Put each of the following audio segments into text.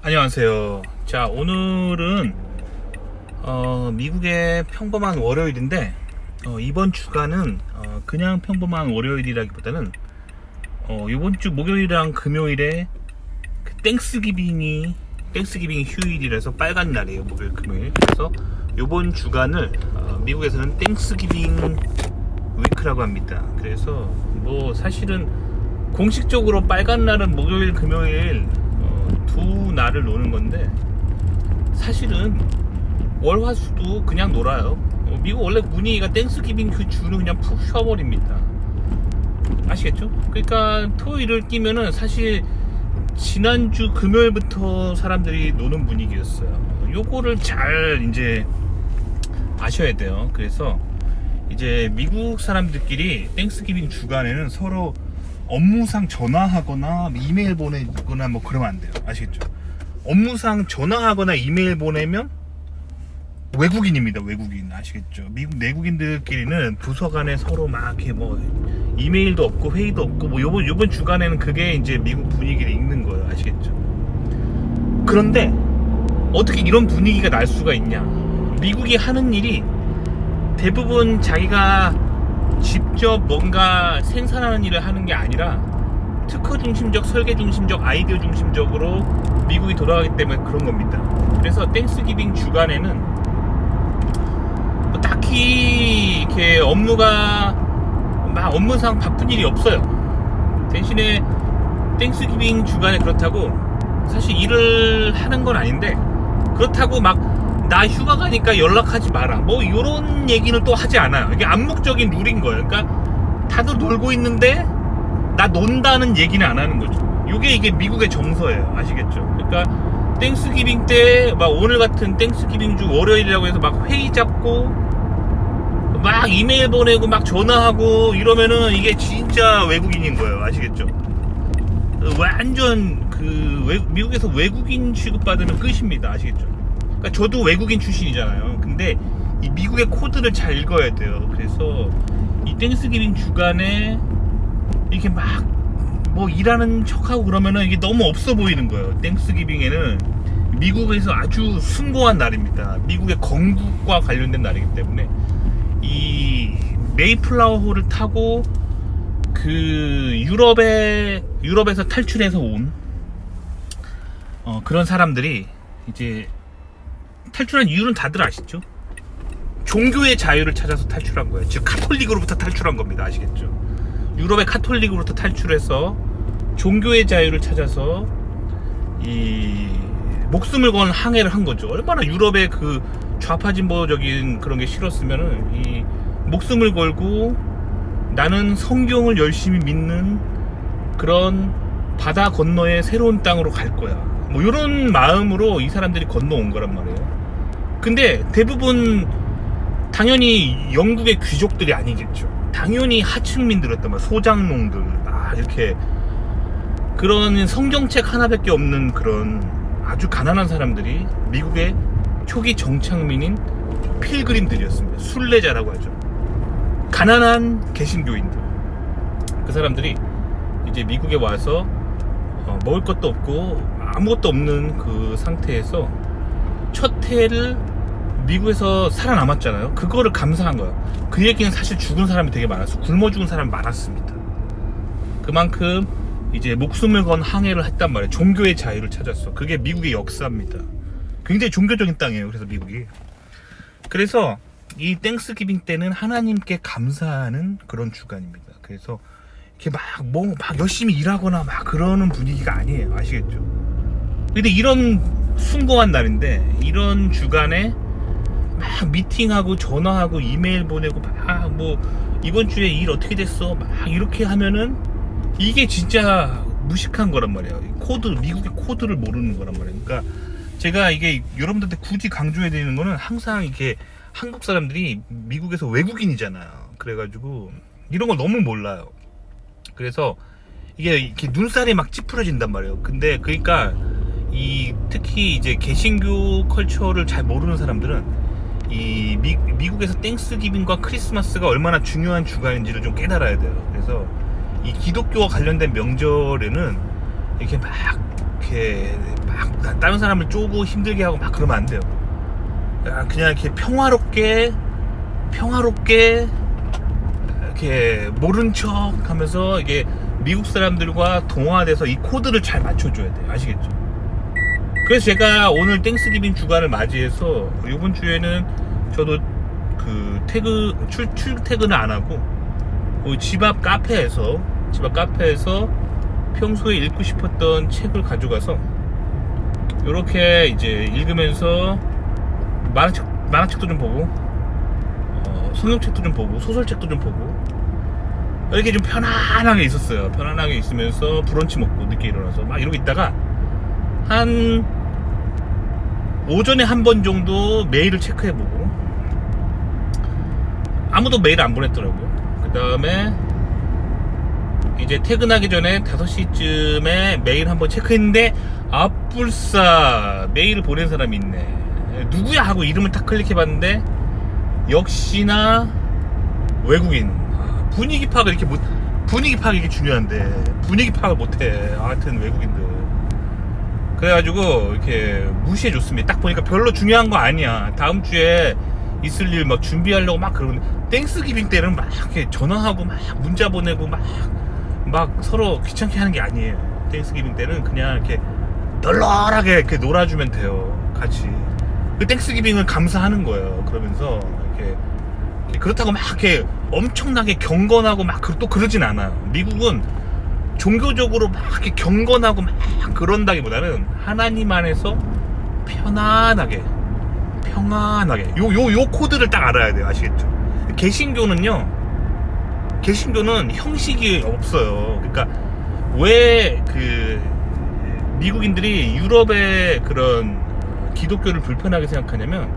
안녕하세요. 자, 오늘은 미국의 평범한 월요일인데 이번 주간은 그냥 평범한 월요일이라기보다는 이번 주 목요일이랑 금요일에 그 땡스기빙이 휴일이라서 빨간 날이에요. 목요일, 금요일. 그래서 이번 주간을 미국에서는 땡스기빙 위크라고 합니다. 그래서 뭐 사실은 공식적으로 빨간 날은 목요일, 금요일 두 날을 노는 건데 사실은 월화수도 그냥 놀아요. 미국 원래 분위기가 땡스기빙 그 주는 그냥 푹 쉬어버립니다. 아시겠죠? 그러니까 토요일을 끼면은 사실 지난주 금요일부터 사람들이 노는 분위기였어요. 요거를 잘 이제 아셔야 돼요. 그래서 이제 미국 사람들끼리 땡스기빙 주간에는 서로 업무상 전화하거나 이메일 보내거나 뭐 그러면 안 돼요. 아시겠죠? 업무상 전화하거나 이메일 보내면 외국인입니다. 외국인. 아시겠죠? 미국 내국인들끼리는 부서 간에 서로 막 이렇게 뭐 이메일도 없고 회의도 없고 뭐 요번 주간에는 그게 이제 미국 분위기를 읽는 거예요. 아시겠죠? 그런데 어떻게 이런 분위기가 날 수가 있냐? 미국이 하는 일이 대부분 자기가 직접 뭔가 생산하는 일을 하는 게 아니라 특허 중심적, 설계 중심적, 아이디어 중심적으로 미국이 돌아가기 때문에 그런 겁니다. 그래서 땡스기빙 주간에는 뭐 딱히 이렇게 업무상 바쁜 일이 없어요. 대신에 땡스기빙 주간에 그렇다고 사실 일을 하는 건 아닌데 그렇다고 막 나 휴가 가니까 연락하지 마라 뭐 이런 얘기는 또 하지 않아요. 이게 암묵적인 룰인 거예요. 그러니까 다들 놀고 있는데 나 논다는 얘기는 안 하는 거죠. 이게 미국의 정서예요. 아시겠죠? 그러니까 땡스기빙 때 막 오늘 같은 땡스기빙 주 월요일이라고 해서 막 회의 잡고 막 이메일 보내고 막 전화하고 이러면은 이게 진짜 외국인인 거예요. 아시겠죠? 완전 미국에서 외국인 취급받으면 끝입니다. 아시겠죠? 그러니까 저도 외국인 출신이잖아요. 근데 이 미국의 코드를 잘 읽어야 돼요. 그래서 이 땡스기빙 주간에 이렇게 막 뭐 일하는 척하고 그러면은 이게 너무 없어 보이는 거예요. 땡스기빙에는 미국에서 아주 숭고한 날입니다. 미국의 건국과 관련된 날이기 때문에 이 메이플라워호를 타고 그 유럽에서 탈출해서 온 그런 사람들이 이제 탈출한 이유는 다들 아시죠? 종교의 자유를 찾아서 탈출한 거예요. 즉 카톨릭으로부터 탈출한 겁니다. 아시겠죠? 유럽의 카톨릭으로부터 탈출해서 종교의 자유를 찾아서 이 목숨을 건 항해를 한 거죠. 얼마나 유럽의 그 좌파진보적인 그런 게 싫었으면은 이 목숨을 걸고 나는 성경을 열심히 믿는 그런 바다 건너의 새로운 땅으로 갈 거야. 뭐 이런 마음으로 이 사람들이 건너온 거란 말이에요. 근데 대부분 당연히 영국의 귀족들이 아니겠죠. 당연히 하층민들이었단 말이에요. 소장농들 막 이렇게 그런 성경책 하나밖에 없는 그런 아주 가난한 사람들이 미국의 초기 정착민인 필그림들이었습니다. 순례자라고 하죠. 가난한 개신교인들. 그 사람들이 이제 미국에 와서 먹을 것도 없고 아무것도 없는 그 상태에서 첫 해를 미국에서 살아남았잖아요. 그거를 감사한 거예요. 그 얘기는 사실 죽은 사람이 되게 많았어. 굶어 죽은 사람이 많았습니다. 그만큼 이제 목숨을 건 항해를 했단 말이에요. 종교의 자유를 찾았어. 그게 미국의 역사입니다. 굉장히 종교적인 땅이에요. 그래서 미국이. 그래서 이 땡스기빙 때는 하나님께 감사하는 그런 주간입니다. 그래서 이렇게 막 열심히 일하거나 막 그러는 분위기가 아니에요. 아시겠죠? 근데 이런 숭고한 날인데 이런 주간에 막 미팅하고 전화하고 이메일 보내고 막 뭐 이번 주에 일 어떻게 됐어 막 이렇게 하면은 이게 진짜 무식한 거란 말이에요. 미국의 코드를 모르는 거란 말이에요. 그러니까 제가 이게 여러분들한테 굳이 강조해야 되는 거는 항상 이렇게 한국 사람들이 미국에서 외국인이잖아요. 그래가지고 이런 걸 너무 몰라요. 그래서 이게 이렇게 눈살이 막 찌푸려진단 말이에요. 근데 그러니까 특히 이제 개신교 컬처를 잘 모르는 사람들은 이 미국에서 땡스기빙과 크리스마스가 얼마나 중요한 주간인지를 좀 깨달아야 돼요. 그래서 이 기독교와 관련된 명절에는 이렇게 막 다른 사람을 쪼고 힘들게 하고 막 그러면 안 돼요. 그냥 이렇게 평화롭게 이렇게 모른 척 하면서 이게 미국 사람들과 동화돼서 이 코드를 잘 맞춰줘야 돼요. 아시겠죠? 그래서 제가 오늘 땡스기빙 주간을 맞이해서 이번 주에는 저도 그 출퇴근을 안 하고 집 앞 카페에서 평소에 읽고 싶었던 책을 가져가서 이렇게 이제 읽으면서 만화책도 좀 보고 성경책도 좀 보고 소설책도 좀 보고 이렇게 좀 편안하게 있었어요. 편안하게 있으면서 브런치 먹고 늦게 일어나서 막 이러고 있다가 한 오전에 한 번 정도 메일을 체크해보고 아무도 메일 안 보냈더라고요. 그 다음에 이제 퇴근하기 전에 5시쯤에 메일 한번 체크했는데 아뿔싸 메일을 보낸 사람이 있네. 누구야 하고 이름을 딱 클릭해봤는데 역시나 외국인. 분위기 파악을 이렇게 분위기 파악이 이게 중요한데 분위기 파악을 못해. 하여튼 외국인들. 그래가지고 이렇게 무시해줬습니다. 딱 보니까 별로 중요한 거 아니야. 다음 주에 있을 일 막 준비하려고 막 그러는데 땡스기빙 때는 막 이렇게 전화하고 막 문자 보내고 막 서로 귀찮게 하는 게 아니에요. 땡스기빙 때는 그냥 이렇게 널널하게 이렇게 놀아주면 돼요. 같이. 그 땡스기빙을 감사하는 거예요. 그러면서 이렇게 그렇다고 막 이렇게 엄청나게 경건하고 막 또 그러진 않아요. 미국은 종교적으로 막 이렇게 경건하고 막 그런다기보다는 하나님 안에서 편안하게 요 코드를 딱 알아야 돼요. 아시겠죠? 개신교는 형식이 없어요. 그러니까 왜 그 미국인들이 유럽의 그런 기독교를 불편하게 생각하냐면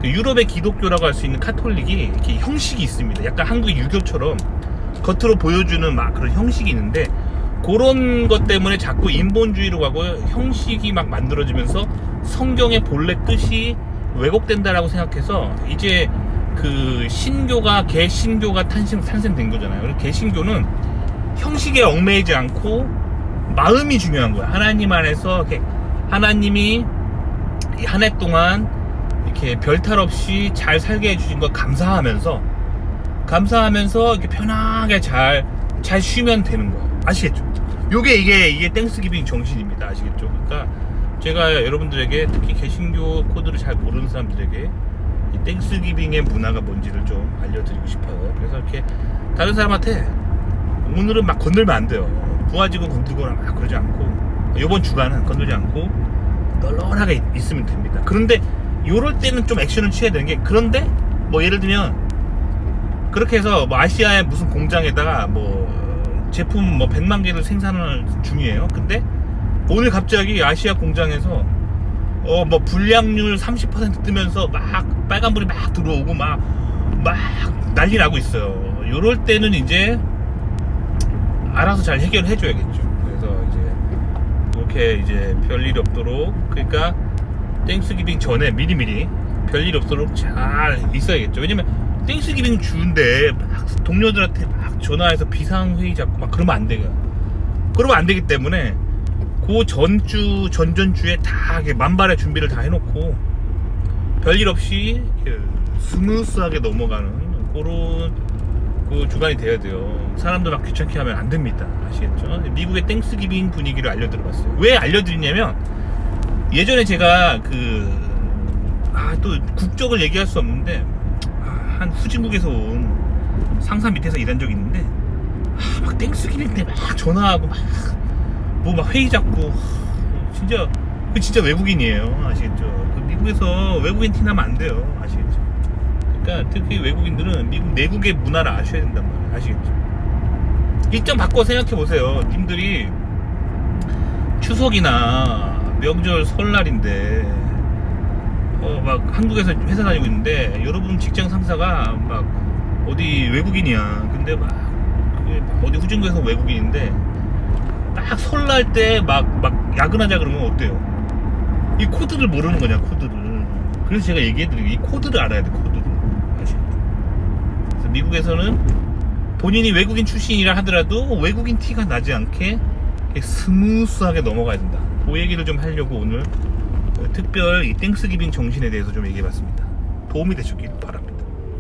그 유럽의 기독교라고 할 수 있는 카톨릭이 이렇게 형식이 있습니다. 약간 한국의 유교처럼 겉으로 보여주는 막 그런 형식이 있는데 그런 것 때문에 자꾸 인본주의로 가고 형식이 막 만들어지면서 성경의 본래 뜻이 왜곡된다라고 생각해서 이제 그 개신교가 탄생된 거잖아요. 개신교는 형식에 얽매이지 않고 마음이 중요한 거야. 하나님 안에서 이렇게 하나님이 한 해 동안 이렇게 별탈 없이 잘 살게 해주신 거 감사하면서 이렇게 편하게 잘 쉬면 되는 거예요. 아시겠죠? 이게 땡스기빙 정신입니다. 아시겠죠? 그러니까 제가 여러분들에게 특히 개신교 코드를 잘 모르는 사람들에게 이 땡스기빙의 문화가 뭔지를 좀 알려드리고 싶어요. 그래서 이렇게 다른 사람한테 오늘은 막 건들면 안 돼요. 부하직원 건들거나 막 그러지 않고 이번 주간은 건들지 않고 널널하게 있으면 됩니다. 그런데 요럴 때는 좀 액션을 취해야 되는 게 그런데 뭐 예를 들면 그렇게 해서 뭐 아시아의 무슨 공장에다가 뭐 제품 뭐 100만 개를 생산을 중이에요. 근데 오늘 갑자기 아시아 공장에서 뭐 불량률 30% 뜨면서 막 빨간불이 막 들어오고 막 난리 나고 있어요. 요럴 때는 이제 알아서 잘 해결해 줘야겠죠. 그래서 이제 이렇게 이제 별일이 없도록 그러니까 땡스기빙 전에 미리미리 별일 없도록 잘 있어야겠죠. 왜냐면 땡스기빙 주인데 막 동료들한테 막 전화해서 비상회의 잡고 막 그러면 안 돼요. 그러면 안 되기 때문에 그 전전주에 다 만발의 준비를 다 해놓고 별일 없이 스무스하게 넘어가는 그런 그 주간이 돼야 돼요. 사람들 막 귀찮게 하면 안 됩니다. 아시겠죠? 미국의 땡스기빙 분위기를 알려드려봤어요. 왜 알려드리냐면 예전에 제가 또 국적을 얘기할 수 없는데 한 후진국에서 온 상사 밑에서 일한 적이 있는데 막 땡스기빙 때 막 전화하고 막 회의 잡고 진짜 외국인이에요. 아시겠죠? 미국에서 외국인 티나면 안 돼요. 아시겠죠? 그러니까 특히 외국인들은 미국 내국의 문화를 아셔야 된단 말이에요. 아시겠죠? 입장 바꿔 생각해 보세요. 님들이 추석이나 명절 설날인데 막 한국에서 회사 다니고 있는데 여러분 직장 상사가 막 어디 외국인이야. 근데 막 어디 후진국에서 외국인인데 딱 설날 때 막 야근하자 그러면 어때요? 이 코드를 모르는 거냐, 코드를. 그래서 제가 얘기해드리고 이 코드를 알아야 돼, 코드를. 아시겠죠? 그래서 미국에서는 본인이 외국인 출신이라 하더라도 외국인 티가 나지 않게 스무스하게 넘어가야 된다. 그 얘기를 좀 하려고 오늘 특별 이 땡스기빙 정신에 대해서 좀 얘기해봤습니다. 도움이 되셨길 바랍니다.